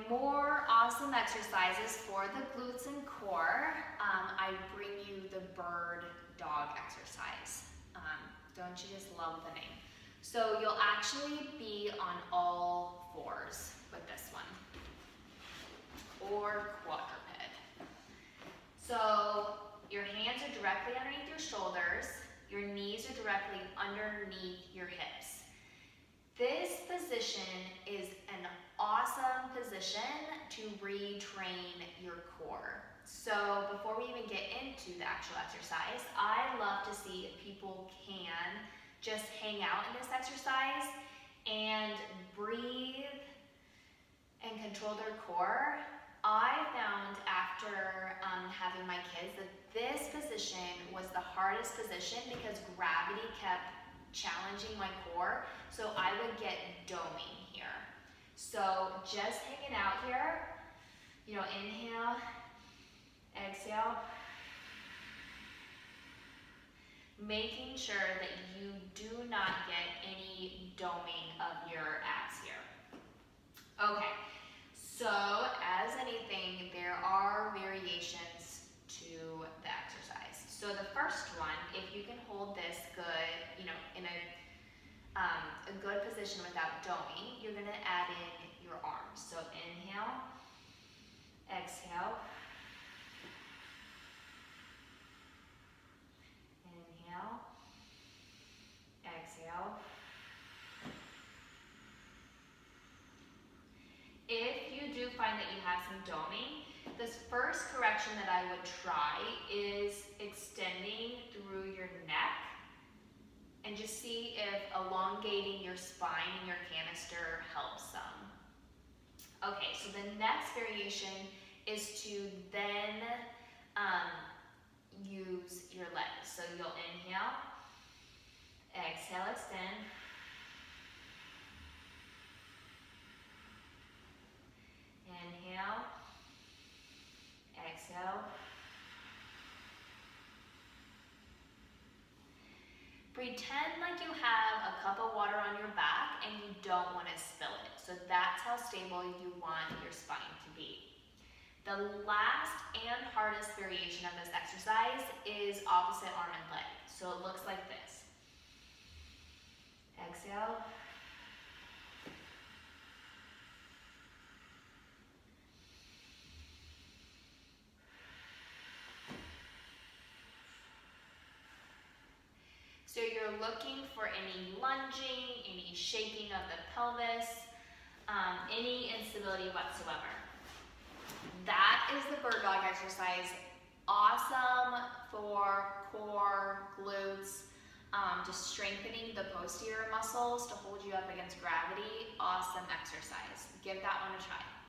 more awesome exercises for the glutes and core, I bring you the bird dog exercise. Don't you just love the name? So you'll actually be on all fours with this one, or quadruped. So your hands are directly underneath your shoulders, your knees are directly underneath your hips. This position is an awesome position to retrain your core. So before we even get into the actual exercise, I love to see if people can just hang out in this exercise and breathe and control their core. I found after having my kids that this position was the hardest position because gravity kept challenging my core, so I would get doming here. So just hanging out here, inhale, exhale, making sure that you do not get any doming of your abs here. Okay, so as anything, there are variations to the exercise. So the first one, if you can hold this good, in a good position without doming, you're gonna add in your arms. So inhale, exhale, inhale, exhale. If you do find that you have some doming, this first correction that I would try is extending through your neck and just see if elongating your spine and your canister helps some. Okay, so the next variation is to then use your legs. So you'll inhale, exhale, extend. Inhale, exhale. Pretend like you have a cup of water on your back and you don't want to spill it. So that's how stable you want your spine to be. The last and hardest variation of this exercise is opposite arm and leg. So it looks like this. Exhale. So you're looking for any lunging, any shaking of the pelvis, any instability whatsoever. That is the bird dog exercise. Awesome for core, glutes, just strengthening the posterior muscles to hold you up against gravity. Awesome exercise. Give that one a try.